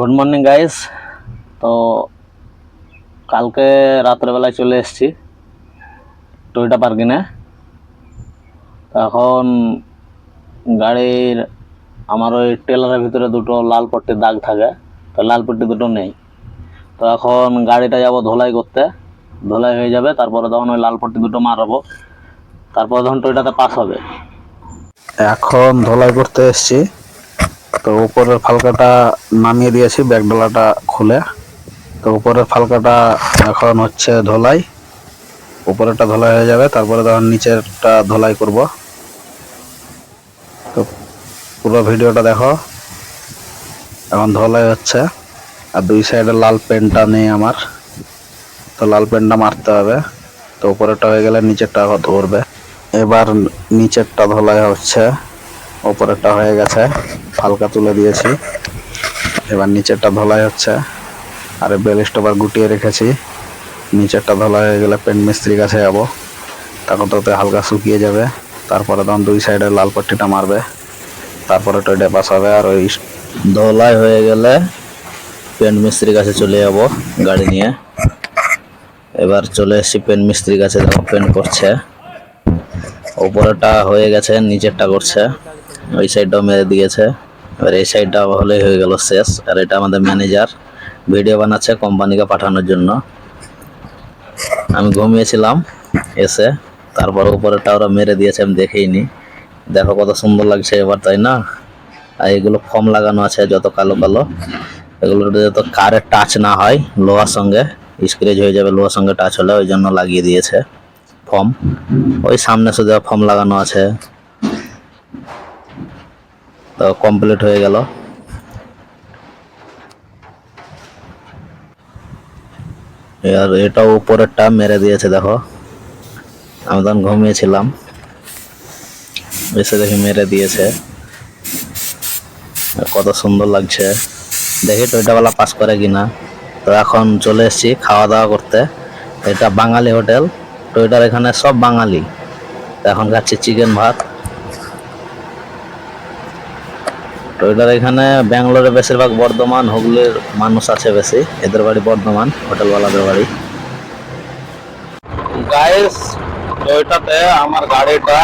Good morning guys. তো কালকে রাত্রেবেলায় চলে এসেছি টয়োটা পার্কিংয়ে। এখন গাড়ির আমার ওই টেলারের ভিতরে দুটো লাল পট্টির দাগ থাকে, তো লাল পট্টি দুটো নেই। তো এখন গাড়িটা যাব ধোলাই করতে, ধোলাই হয়ে যাবে, তারপরে তখন ওই লাল পট্টি দুটো মারাবো, তারপরে তখন টয়োটাতে পাস হবে। এখন ধোলাই করতে এসেছি, তো উপরের ফালকাটা নামিয়ে দিয়েছি, ব্যাকডালাটা খুলে। তো উপরের ফালকাটা এখন হচ্ছে ধোলাই, উপরেরটা ধোলাই হয়ে যাবে, তারপরে তখন নিচেরটা ধোলাই করব। তো পুরো ভিডিওটা দেখো। এখন ধোলাই হচ্ছে, আর দুই সাইডে লাল পেনটা নেই আমার, তো লাল পেনটা মারতে হবে। তো উপরেরটা হয়ে গেলে নিচেরটা ধরবে। এবার নিচেরটা ধোলাই হচ্ছে, উপরেরটা হয়ে গেছে, ফালকা তুলে দিয়েছি। এবার নিচেরটা ধোলাই হচ্ছে, আর বেল স্টপার গুটিয়ে রেখেছি। নিচেরটা ধোলাই হয়ে গেলে পেন্ট মিস্ত্রির কাছে যাবো, তখন তাতে হালকা শুকিয়ে যাবে। তারপরে তখন দুই সাইডে লাল পট্টিটা মারবে, তারপরে টয়টা পাস হবে। আর ওই ধোলাই হয়ে গেলে পেন্ট মিস্ত্রির কাছে চলে যাব গাড়ি নিয়ে। এবার চলে এসেছি পেন্ট মিস্ত্রির কাছে, দেখো পেন্ট করছে। উপরেটা হয়ে গেছে, নিচেরটা করছে, ওই সাইডটাও মেরে দিয়েছে। এবার এই সাইডটা হলেই হয়ে গেল শেষ। আর এটা আমাদের ম্যানেজার ভিডিও বানাচ্ছে কোম্পানিকে পাঠানোর জন্য। আমি ঘুমিয়েছিলাম এসে, তারপর উপরেরটা ওরা মেরে দিয়েছে, আমি দেখেইনি। দেখো কত সুন্দর লাগছে এবার, তাই না? আর এগুলো ফর্ম লাগানো আছে, যত কালো কালো এগুলো যত কারের টাচ না হয় লোহার সঙ্গে, স্ক্র্যাচ হয়ে যাবে লোহার সঙ্গে টাচ হলে, ওই জন্য লাগিয়ে দিয়েছে ফর্ম। ওই সামনে শুধু ফর্ম লাগানো আছে। তো কমপ্লিট হয়ে গেল। আর এটাও উপরেরটা মেরে দিয়েছে, দেখো। আমি তখন ঘুমিয়েছিলাম, এসে দেখি মেরে দিয়েছে। কত সুন্দর লাগছে, দেখি টয়োটাওয়ালা পাস করে কিনা। তো এখন চলে এসেছি খাওয়া দাওয়া করতে। এটা বাঙালি হোটেল, টয়োটার এখানে সব বাঙালি। এখন খাচ্ছি চিকেন ভাত। টয়োটার এখানে ব্যাঙ্গালোরে বেশিরভাগ বর্ধমান হুগলির মানুষ আছে বেশি, এদের বাড়ি বর্ধমান, হোটেলওয়ালাদের বাড়ি। গাইস, টয়োটাতে আমার গাড়িটা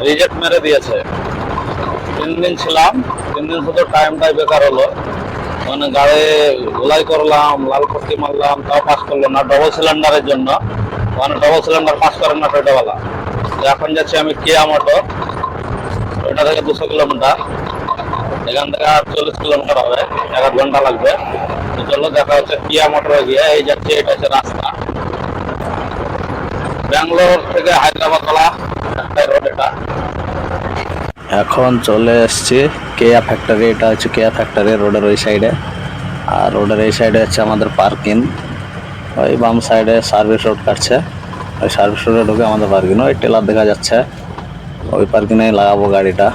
রিজেক্ট মেরে দিয়েছে। 3 দিন ছিলাম, 3 দিন শুধু টাইমটাই বেকার হলো। মানে গাড়ি ধোলাই করলাম, লাল পট্টি মারলাম, তাও পাস করলো না ডবল সিলিন্ডারের জন্য। মানে ডবল সিলিন্ডার পাস করেন না টয়োটাওয়ালা। এখন যাচ্ছি আমি কিয়া মোটর, ওইটা থেকে 200 কিলোমিটার, এখান থেকে 40 কিলোমিটার হবে, 1 ঘন্টা লাগবে। তো চলো দেখা হচ্ছে কিয়া মোটরে গিয়ে। এই যাচ্ছি, এটা হচ্ছে রাস্তা, ব্যাঙ্গালোর থেকে হায়দ্রাবাদ ওলা একটাই রোড এটা। এখন চলে এসছি কেয়া ফ্যাক্টরি, এটা হচ্ছে কেয়া ফ্যাক্টরি রোডের ওই সাইডে। আর রোডের এই সাইডে হচ্ছে আমাদের পার্কিং। ওই বাম সাইডে সার্ভিস রোড কাটছে, ওই সার্ভিস রোডে ঢুকে আমাদের পার্কিং। ওই টেলার দেখা যাচ্ছে, ওই পার্কিংয়ে লাগাবো গাড়িটা।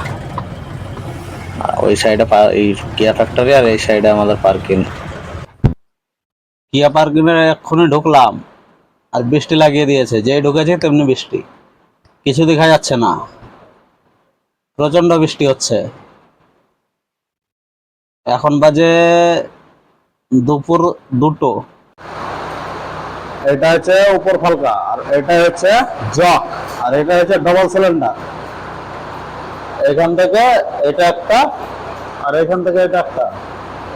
ওই সাইডে এই কিয়া ফ্যাক্টরি, আর এই সাইডে আমাদের পার্কিং। কিয়া পার্কিংয়ে এক্ষুনি ঢুকলাম, আর বৃষ্টি লাগিয়ে দিয়েছে। যেই ঢুকেছে তেমনি বৃষ্টি, কিছু দেখা যাচ্ছে না, প্রচন্ড বৃষ্টি হচ্ছে। এখন বাজে দুপুর 2টো। এটা হচ্ছে উপর ফালকা, আর এটা হচ্ছে জক, আর এটা হচ্ছে ডবল সিলিন্ডার। এখান থেকে এটা একটা, আর এখান থেকে এটা একটা।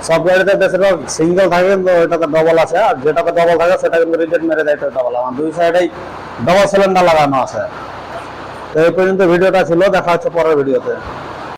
সব গাড়িতে বেশিরভাগ সিঙ্গেল থাকে, কিন্তু ওইটাতে ডবল আছে। আর যেটাতে ডবল থাকে সেটা কিন্তু রিজেক্ট মেরে দেয় ডবল। আমার দুই সাইডেই ডবল সিলিন্ডার লাগানো আছে। তো এই পর্যন্ত ভিডিওটা ছিল, দেখা হচ্ছে পরের ভিডিওতে।